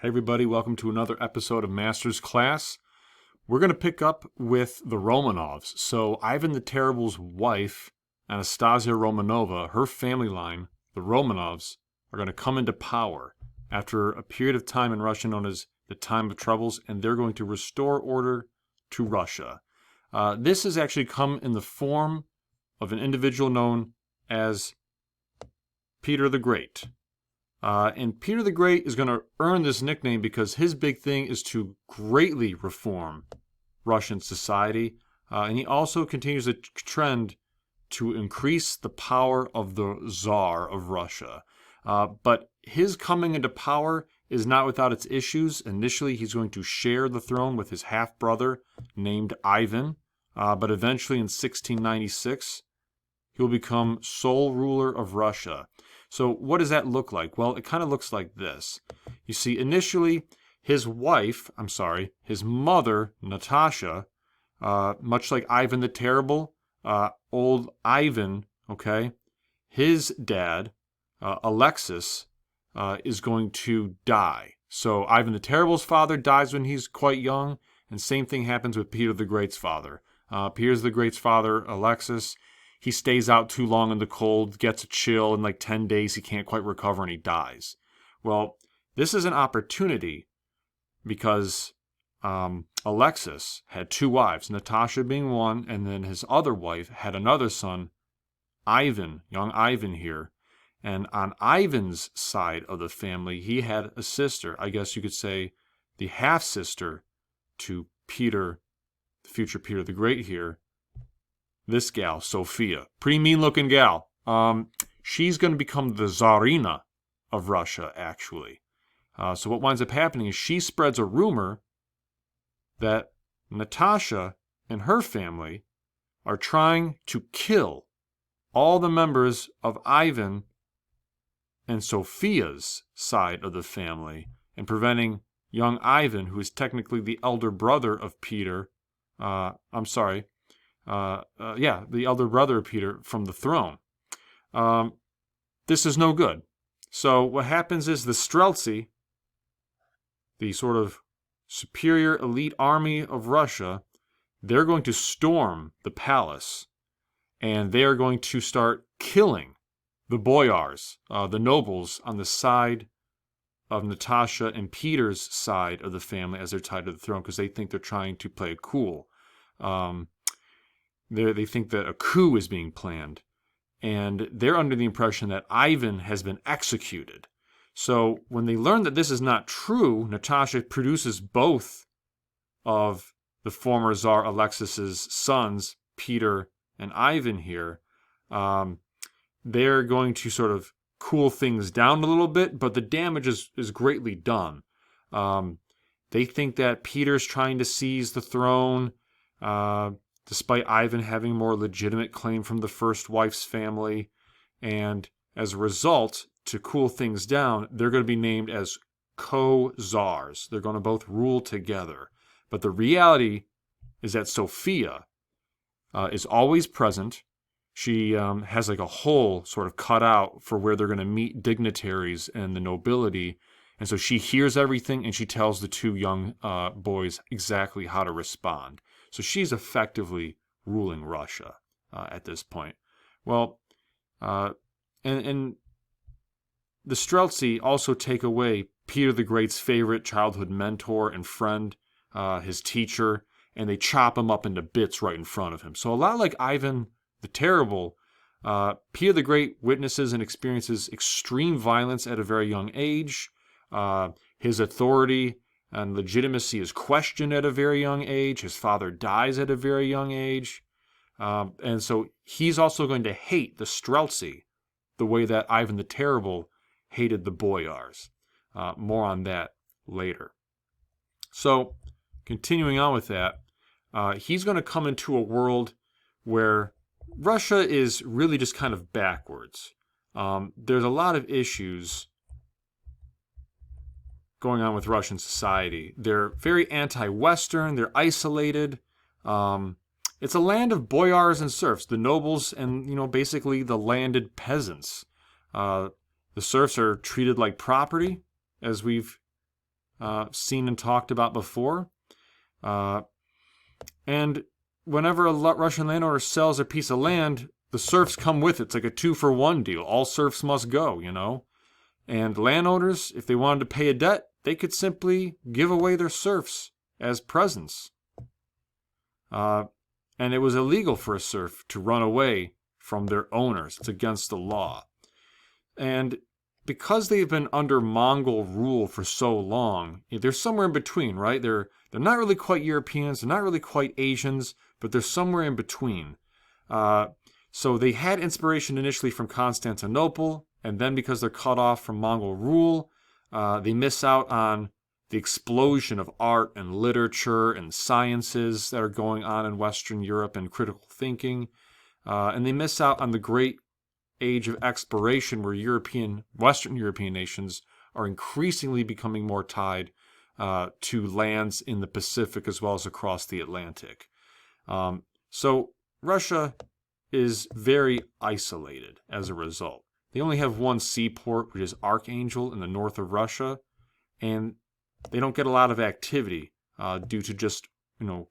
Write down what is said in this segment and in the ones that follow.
Hey everybody, welcome to another episode of MastersClass. We're going to pick up with the Romanovs. So Ivan the Terrible's wife, Anastasia Romanova, her family line, the Romanovs, are going to come into power after a period of time in Russia known as the Time of Troubles, and they're going to restore order to Russia. This has actually come in the form of an individual known as Peter the Great. And Peter the Great is going to earn this nickname because his big thing is to greatly reform Russian society. And he also continues a trend to increase the power of the Tsar of Russia. But his coming into power is not without its issues. Initially, he's going to share the throne with his half-brother named Ivan. But eventually in 1696, he'll become sole ruler of Russia. So what does that look like? Well, it kind of looks like this. You see, initially, his mother, Natasha, much like Ivan the Terrible, old Ivan, okay, his dad, Alexis, is going to die. So Ivan the Terrible's father dies when he's quite young, and same thing happens with Peter the Great's father. Peter the Great's father, Alexis, he stays out too long in the cold, gets a chill, in like 10 days he can't quite recover and he dies. Well, this is an opportunity because Alexis had two wives, Natasha being one, and then his other wife had another son, Ivan, young Ivan here. And on Ivan's side of the family, he had a sister, I guess you could say the half-sister to Peter, the future Peter the Great here. This gal, Sophia, pretty mean-looking gal. She's going to become the Tsarina of Russia, actually. So what winds up happening is she spreads a rumor that Natasha and her family are trying to kill all the members of Ivan and Sophia's side of the family, and preventing young Ivan, who is technically the elder brother of Peter, the elder brother of Peter, from the throne. This is no good. So what happens is the Streltsy, the sort of superior elite army of Russia, they're going to storm the palace, and they are going to start killing the boyars, the nobles on the side of Natasha and Peter's side of the family as they're tied to the throne, because they think they're trying to play it cool. They think that a coup is being planned, and they're under the impression that Ivan has been executed. So when they learn that this is not true, Natasha produces both of the former Tsar Alexis's sons, Peter and Ivan here. They're going to sort of cool things down a little bit, but the damage is greatly done. They think that Peter's trying to seize the throne, despite Ivan having a more legitimate claim from the first wife's family. And as a result, to cool things down, they're going to be named as co-czars. They're going to both rule together. But the reality is that Sophia is always present. She has like a hole sort of cut out for where they're going to meet dignitaries and the nobility. And so she hears everything, and she tells the two young boys exactly how to respond. So she's effectively ruling Russia at this point. Well, and the Streltsy also take away Peter the Great's favorite childhood mentor and friend, his teacher, and they chop him up into bits right in front of him. So a lot like Ivan the Terrible, Peter the Great witnesses and experiences extreme violence at a very young age. His authority and legitimacy is questioned at a very young age. His father dies at a very young age. And so he's also going to hate the Streltsy the way that Ivan the Terrible hated the boyars. More on that later. So continuing on with that, he's going to come into a world where Russia is really just kind of backwards. There's a lot of issues going on with Russian society. They're very anti-Western. They're isolated. It's a land of boyars and serfs, the nobles and, basically the landed peasants. The serfs are treated like property, as we've seen and talked about before. And whenever a Russian landowner sells a piece of land, the serfs come with it. It's like a 2-for-1 deal. All serfs must go, you know. And landowners, if they wanted to pay a debt, they could simply give away their serfs as presents. And it was illegal for a serf to run away from their owners. It's against the law. And because they've been under Mongol rule for so long, they're somewhere in between, right? They're not really quite Europeans, they're not really quite Asians, but they're somewhere in between. So they had inspiration initially from Constantinople, and then because they're cut off from Mongol rule, they miss out on the explosion of art and literature and sciences that are going on in Western Europe and critical thinking. And they miss out on the great age of exploration where Western European nations are increasingly becoming more tied to lands in the Pacific as well as across the Atlantic. So Russia is very isolated as a result. They only have one seaport, which is Archangel in the north of Russia, and they don't get a lot of activity due to just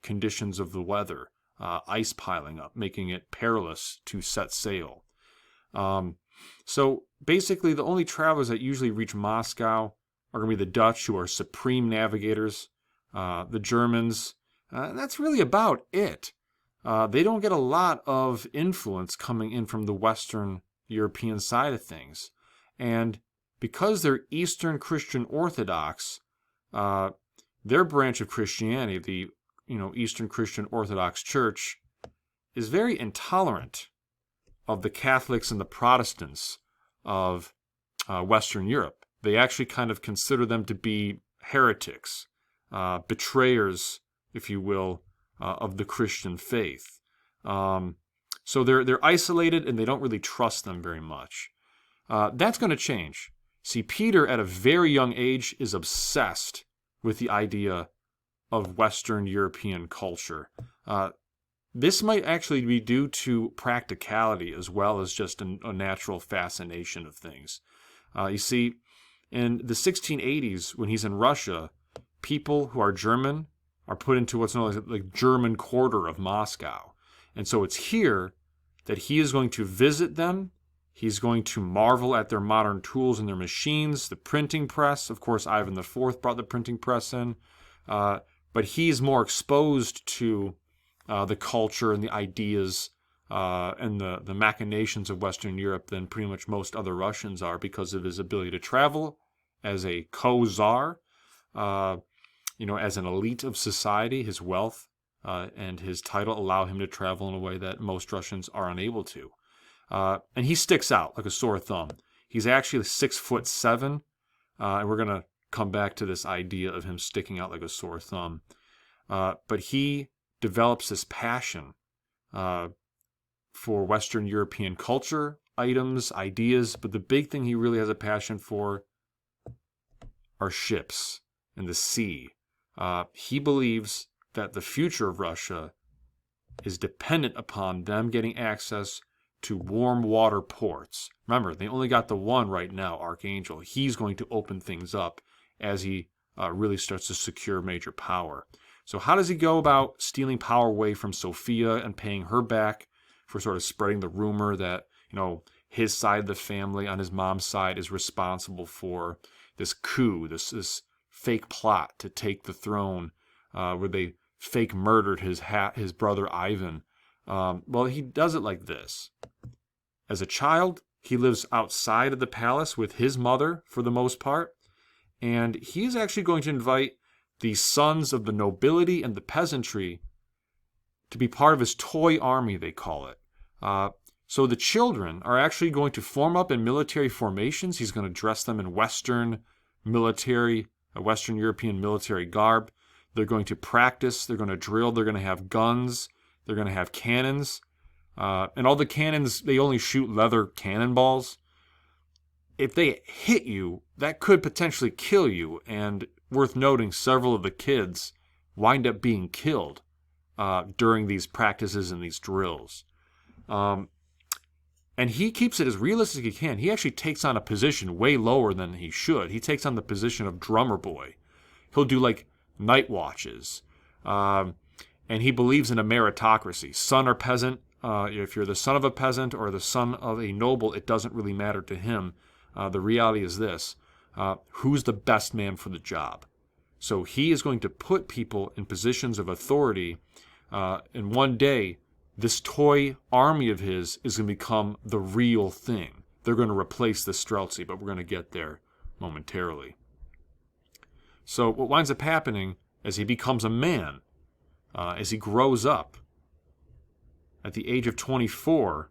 conditions of the weather, ice piling up, making it perilous to set sail. So basically, the only travelers that usually reach Moscow are going to be the Dutch, who are supreme navigators, the Germans, and that's really about it. They don't get a lot of influence coming in from the Western European side of things. And because they're Eastern Christian Orthodox, their branch of Christianity, the Eastern Christian Orthodox Church, is very intolerant of the Catholics and the Protestants of Western Europe. They actually kind of consider them to be heretics, betrayers, if you will, of the Christian faith. So they're isolated and they don't really trust them very much. That's going to change. See, Peter at a very young age is obsessed with the idea of Western European culture. This might actually be due to practicality as well as just a natural fascination of things. You see, in the 1680s, when he's in Russia, people who are German are put into what's known as the German quarter of Moscow. And so it's here that he is going to visit them. He's going to marvel at their modern tools and their machines, the printing press. Of course, Ivan IV brought the printing press in. But he's more exposed to the culture and the ideas and the machinations of Western Europe than pretty much most other Russians are because of his ability to travel as a co-czar, as an elite of society. His wealth and his title allow him to travel in a way that most Russians are unable to. And he sticks out like a sore thumb. He's actually 6'7", and we're going to come back to this idea of him sticking out like a sore thumb. But he develops this passion for Western European culture, items, ideas, but the big thing he really has a passion for are ships and the sea. He believes that the future of Russia is dependent upon them getting access to warm water ports. Remember, they only got the one right now, Archangel. He's going to open things up as he really starts to secure major power. So how does he go about stealing power away from Sophia and paying her back for sort of spreading the rumor that, his side of the family on his mom's side is responsible for this coup, this fake plot to take the throne, where they fake murdered his brother Ivan? Well, he does it like this. As a child, he lives outside of the palace with his mother for the most part, and he's actually going to invite the sons of the nobility and the peasantry to be part of his toy army, they call it. So the children are actually going to form up in military formations. He's going to dress them in Western European military garb. They're going to practice, they're going to drill, they're going to have guns, they're going to have cannons. And all the cannons, they only shoot leather cannonballs. If they hit you, that could potentially kill you. And worth noting, several of the kids wind up being killed during these practices and these drills. And he keeps it as realistic as he can. He actually takes on a position way lower than he should. He takes on the position of drummer boy. He'll do like night watches. And he believes in a meritocracy. Son or peasant, if you're the son of a peasant or the son of a noble, it doesn't really matter to him. The reality is this. Who's the best man for the job? So he is going to put people in positions of authority. And one day, this toy army of his is going to become the real thing. They're going to replace the Streltsy, but we're going to get there momentarily. So what winds up happening as he becomes a man, as he grows up, at the age of 24,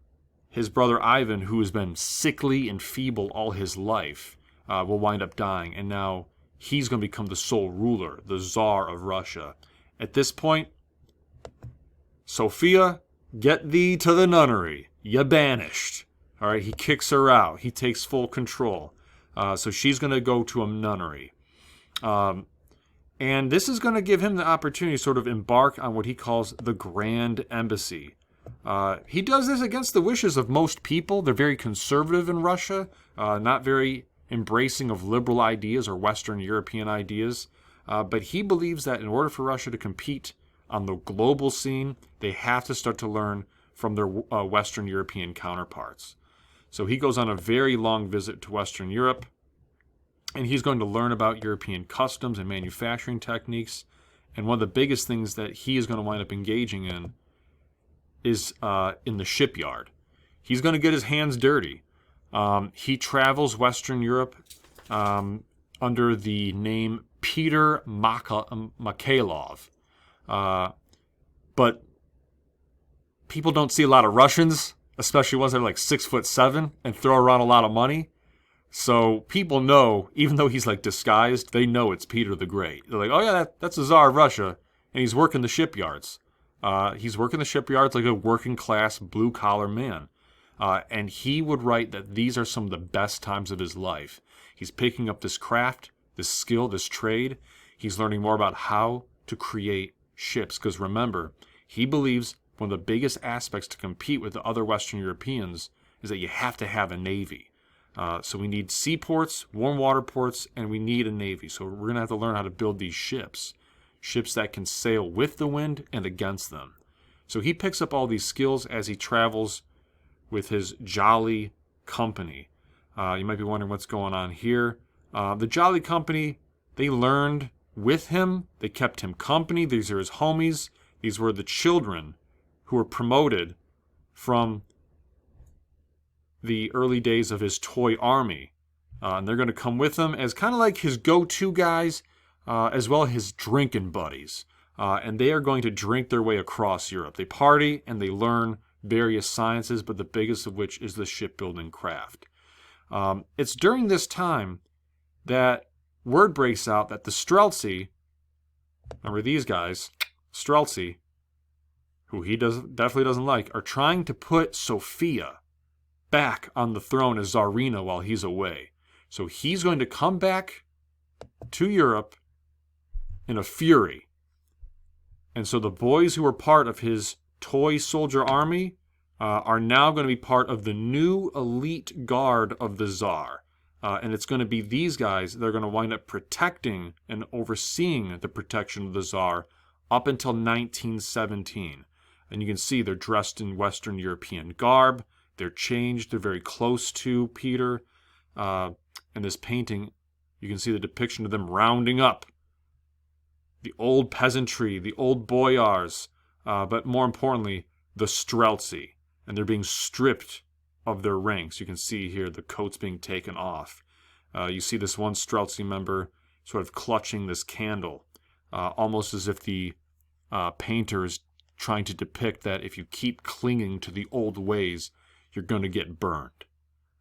his brother Ivan, who has been sickly and feeble all his life, will wind up dying. And now he's going to become the sole ruler, the Tsar of Russia. At this point, Sophia, get thee to the nunnery. You're banished. All right, he kicks her out. He takes full control. So she's going to go to a nunnery. And this is going to give him the opportunity to sort of embark on what he calls the Grand Embassy. He does this against the wishes of most people. They're very conservative in Russia, not very embracing of liberal ideas or Western European ideas. But he believes that in order for Russia to compete on the global scene, they have to start to learn from their Western European counterparts. So he goes on a very long visit to Western Europe, and he's going to learn about European customs and manufacturing techniques. And one of the biggest things that he is going to wind up engaging in is in the shipyard. He's going to get his hands dirty. He travels Western Europe under the name Peter Mikhailov. But people don't see a lot of Russians, especially ones that are like 6'7" and throw around a lot of money. So people know, even though he's like disguised, they know it's Peter the Great. They're like, oh yeah, that's the Tsar of Russia, and he's working the shipyards. He's working the shipyards like a working class, blue collar man. And he would write that these are some of the best times of his life. He's picking up this craft, this skill, this trade. He's learning more about how to create ships. Because remember, he believes one of the biggest aspects to compete with the other Western Europeans is that you have to have a navy. So we need seaports, warm water ports, and we need a navy. So we're going to have to learn how to build these ships. Ships that can sail with the wind and against them. So he picks up all these skills as he travels with his Jolly Company. You might be wondering what's going on here. The Jolly Company, they learned with him. They kept him company. These are his homies. These were the children who were promoted from the early days of his toy army. And they're going to come with him as kind of like his go-to guys, as well as his drinking buddies. And they are going to drink their way across Europe. They party and they learn various sciences, but the biggest of which is the shipbuilding craft. It's during this time that word breaks out that the Streltsy, remember these guys, Streltsy, who he definitely doesn't like, are trying to put Sophia back on the throne as Tsarina while he's away. So he's going to come back to Europe in a fury. And so the boys who were part of his toy soldier army are now going to be part of the new elite guard of the Tsar. And it's going to be these guys that are going to wind up protecting and overseeing the protection of the Tsar up until 1917. And you can see they're dressed in Western European garb. They're changed. They're very close to Peter. In this painting, you can see the depiction of them rounding up the old peasantry, the old boyars, but more importantly, the Streltsy. And they're being stripped of their ranks. You can see here the coats being taken off. You see this one Streltsy member sort of clutching this candle, almost as if the painter is trying to depict that if you keep clinging to the old ways, you're going to get burned.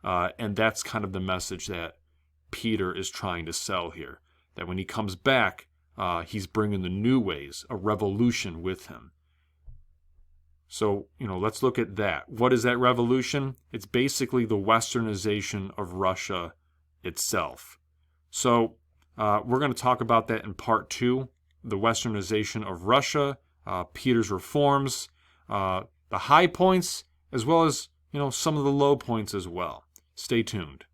And that's kind of the message that Peter is trying to sell here. That when he comes back, he's bringing the new ways, a revolution with him. So, let's look at that. What is that revolution? It's basically the westernization of Russia itself. So, we're going to talk about that in part 2, the westernization of Russia, Peter's reforms, the high points, as well as, some of the low points as well. Stay tuned.